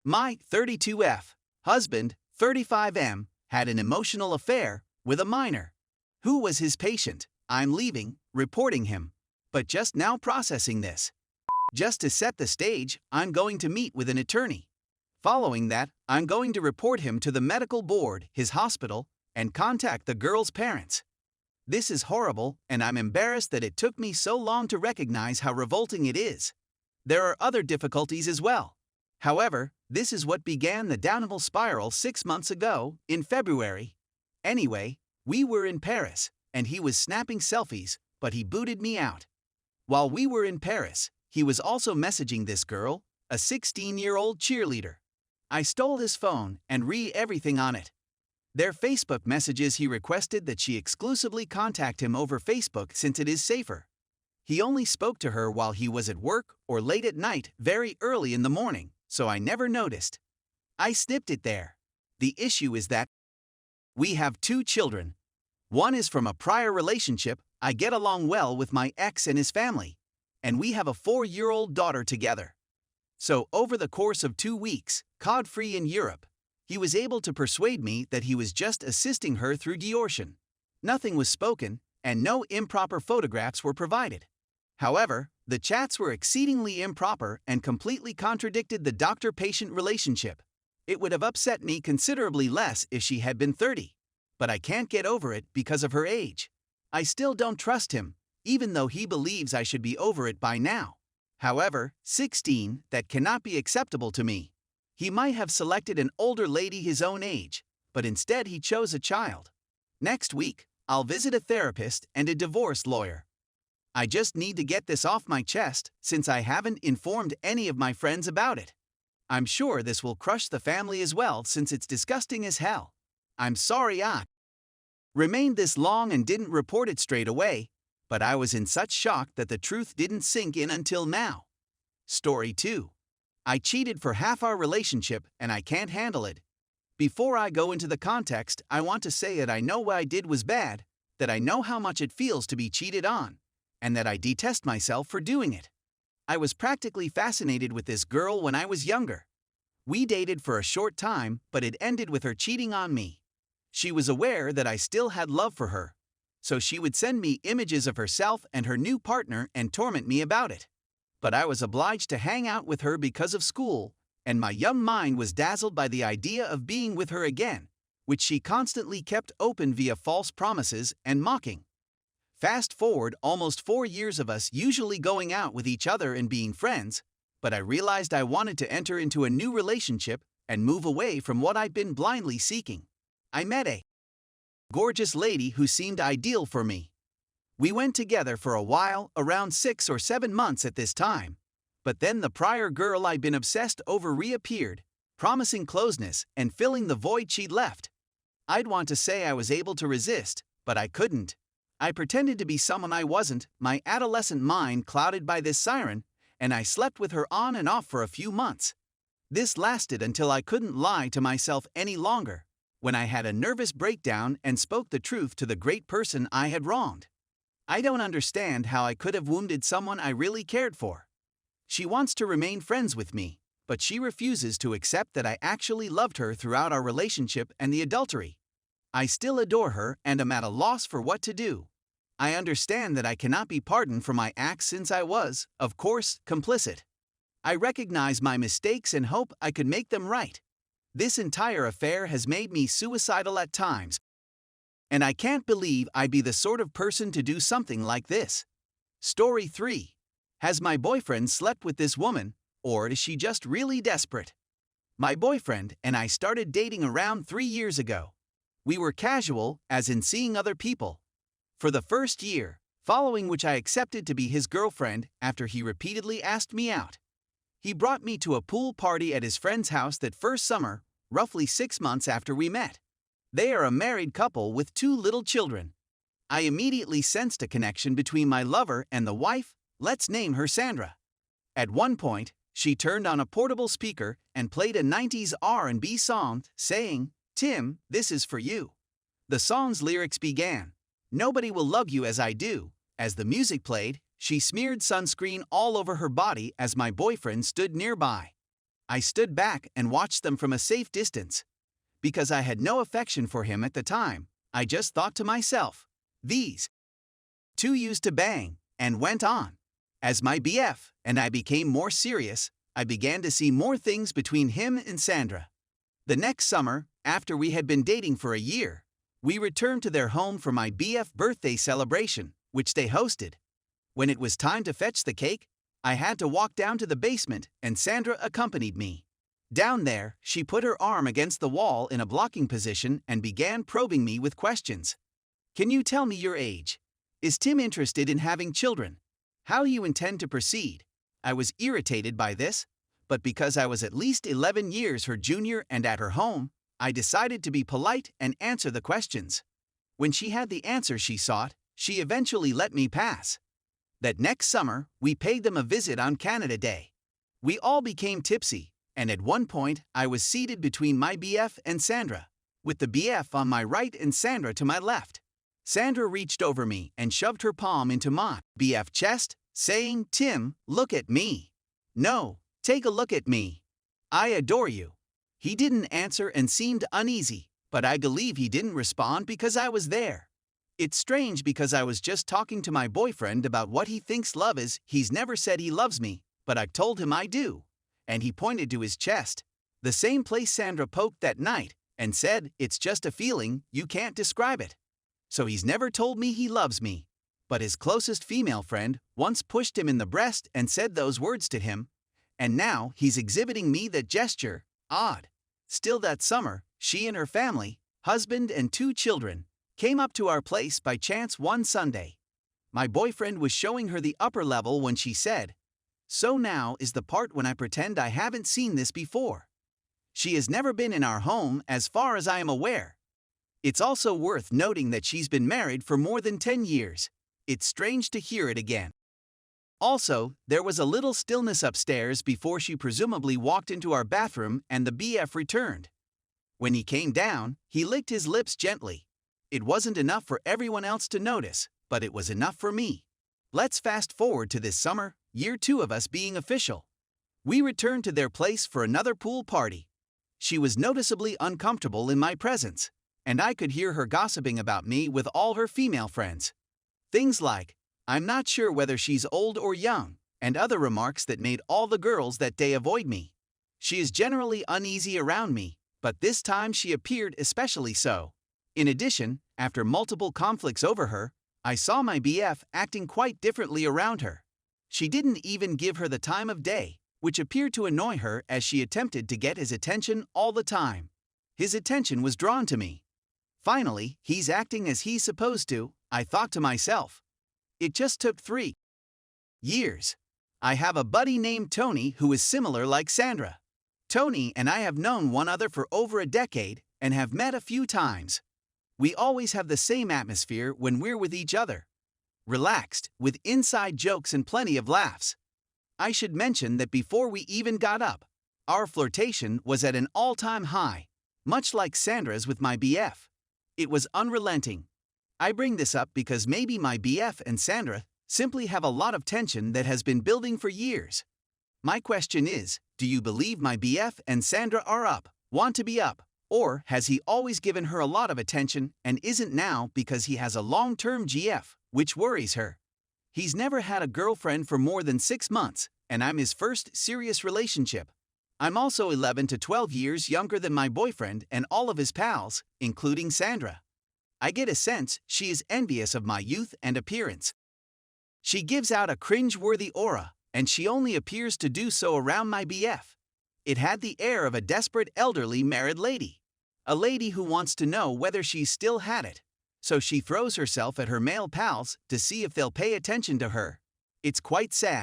My 32F husband, 35M, had an emotional affair with a minor. Who was his patient? I'm leaving, reporting him. But just now processing this. Just to set the stage, I'm going to meet with an attorney. Following that, I'm going to report him to the medical board, his hospital, and contact the girl's parents. This is horrible, and I'm embarrassed that it took me so long to recognize how revolting it is. There are other difficulties as well. However, this is what began the downhill spiral 6 months ago, in February. Anyway, we were in Paris, and he was snapping selfies, but he booted me out. While we were in Paris, he was also messaging this girl, a 16-year-old cheerleader. I stole his phone and read everything on it. Their Facebook messages. He requested that she exclusively contact him over Facebook since it is safer. He only spoke to her while he was at work or late at night, very early in the morning, so I never noticed. I snipped it there. The issue is that we have 2 children. One is from a prior relationship. I get along well with my ex and his family, and we have a 4-year-old daughter together. So over the course of 2 weeks, cod-free in Europe, he was able to persuade me that he was just assisting her through deortion. Nothing was spoken, and no improper photographs were provided. However, the chats were exceedingly improper and completely contradicted the doctor-patient relationship. It would have upset me considerably less if she had been 30. But I can't get over it because of her age. I still don't trust him, even though he believes I should be over it by now. However, 16, that cannot be acceptable to me. He might have selected an older lady his own age, but instead he chose a child. Next week, I'll visit a therapist and a divorce lawyer. I just need to get this off my chest since I haven't informed any of my friends about it. I'm sure this will crush the family as well since it's disgusting as hell. I'm sorry I remained this long and didn't report it straight away, but I was in such shock that the truth didn't sink in until now. Story 2. I cheated for half our relationship and I can't handle it. Before I go into the context, I want to say that I know what I did was bad, that I know how much it feels to be cheated on, and that I detest myself for doing it. I was practically fascinated with this girl when I was younger. We dated for a short time, but it ended with her cheating on me. She was aware that I still had love for her, so she would send me images of herself and her new partner and torment me about it. But I was obliged to hang out with her because of school, and my young mind was dazzled by the idea of being with her again, which she constantly kept open via false promises and mocking. Fast forward almost 4 years of us usually going out with each other and being friends, but I realized I wanted to enter into a new relationship and move away from what I'd been blindly seeking. I met a gorgeous lady who seemed ideal for me. We went together for a while, around 6 or 7 months at this time, but then the prior girl I'd been obsessed over reappeared, promising closeness and filling the void she'd left. I'd want to say I was able to resist, but I couldn't. I pretended to be someone I wasn't, my adolescent mind clouded by this siren, and I slept with her on and off for a few months. This lasted until I couldn't lie to myself any longer, when I had a nervous breakdown and spoke the truth to the great person I had wronged. I don't understand how I could have wounded someone I really cared for. She wants to remain friends with me, but she refuses to accept that I actually loved her throughout our relationship and the adultery. I still adore her and am at a loss for what to do. I understand that I cannot be pardoned for my acts since I was, of course, complicit. I recognize my mistakes and hope I could make them right. This entire affair has made me suicidal at times, and I can't believe I'd be the sort of person to do something like this. Story 3. Has my boyfriend slept with this woman, or is she just really desperate? My boyfriend and I started dating around 3 years ago. We were casual, as in seeing other people, for the first year, following which I accepted to be his girlfriend after he repeatedly asked me out. He brought me to a pool party at his friend's house that first summer, roughly 6 months after we met. They are a married couple with 2 little children. I immediately sensed a connection between my lover and the wife, let's name her Sandra. At one point, she turned on a portable speaker and played a 90s R&B song, saying, "Tim, this is for you." The song's lyrics began, "Nobody will love you as I do." As the music played, she smeared sunscreen all over her body as my boyfriend stood nearby. I stood back and watched them from a safe distance. Because I had no affection for him at the time, I just thought to myself, these two used to bang, and went on. As my BF and I became more serious, I began to see more things between him and Sandra. The next summer, after we had been dating for a year, we returned to their home for my BF birthday celebration, which they hosted. When it was time to fetch the cake, I had to walk down to the basement and Sandra accompanied me. Down there, she put her arm against the wall in a blocking position and began probing me with questions. Can you tell me your age? Is Tim interested in having children? How you intend to proceed? I was irritated by this, but because I was at least 11 years her junior and at her home, I decided to be polite and answer the questions. When she had the answer she sought, she eventually let me pass. That next summer, we paid them a visit on Canada Day. We all became tipsy, and at one point I was seated between my BF and Sandra, with the BF on my right and Sandra to my left. Sandra reached over me and shoved her palm into my BF chest, saying, "Tim, look at me. No, take a look at me. I adore you." He didn't answer and seemed uneasy, but I believe he didn't respond because I was there. It's strange because I was just talking to my boyfriend about what he thinks love is. He's never said he loves me, but I've told him I do. And he pointed to his chest, the same place Sandra poked that night, and said, "It's just a feeling, you can't describe it." So he's never told me he loves me. But his closest female friend once pushed him in the breast and said those words to him, and now he's exhibiting me that gesture. Odd. Still that summer, she and her family, husband and 2 children, came up to our place by chance one Sunday. My boyfriend was showing her the upper level when she said, "So now is the part when I pretend I haven't seen this before." She has never been in our home as far as I am aware. It's also worth noting that she's been married for more than 10 years. It's strange to hear it again. Also, there was a little stillness upstairs before she presumably walked into our bathroom and the BF returned. When he came down, he licked his lips gently. It wasn't enough for everyone else to notice, but it was enough for me. Let's fast forward to this summer, year 2 of us being official. We returned to their place for another pool party. She was noticeably uncomfortable in my presence, and I could hear her gossiping about me with all her female friends. Things like, "I'm not sure whether she's old or young," and other remarks that made all the girls that day avoid me. She is generally uneasy around me, but this time she appeared especially so. In addition, after multiple conflicts over her, I saw my BF acting quite differently around her. She didn't even give her the time of day, which appeared to annoy her as she attempted to get his attention all the time. His attention was drawn to me. Finally, he's acting as he's supposed to, I thought to myself. It just took 3 years. I have a buddy named Tony who is similar like Sandra. Tony and I have known one another for over a decade and have met a few times. We always have the same atmosphere when we're with each other. Relaxed, with inside jokes and plenty of laughs. I should mention that before we even got up, our flirtation was at an all-time high, much like Sandra's with my BF. It was unrelenting. I bring this up because maybe my BF and Sandra simply have a lot of tension that has been building for years. My question is, do you believe my BF and Sandra are up, want to be up, or has he always given her a lot of attention and isn't now because he has a long-term GF, which worries her? He's never had a girlfriend for more than 6 months, and I'm his first serious relationship. I'm also 11 to 12 years younger than my boyfriend and all of his pals, including Sandra. I get a sense she is envious of my youth and appearance. She gives out a cringe-worthy aura, and she only appears to do so around my BF. It had the air of a desperate elderly married lady. A lady who wants to know whether she's still had it. So she throws herself at her male pals to see if they'll pay attention to her. It's quite sad.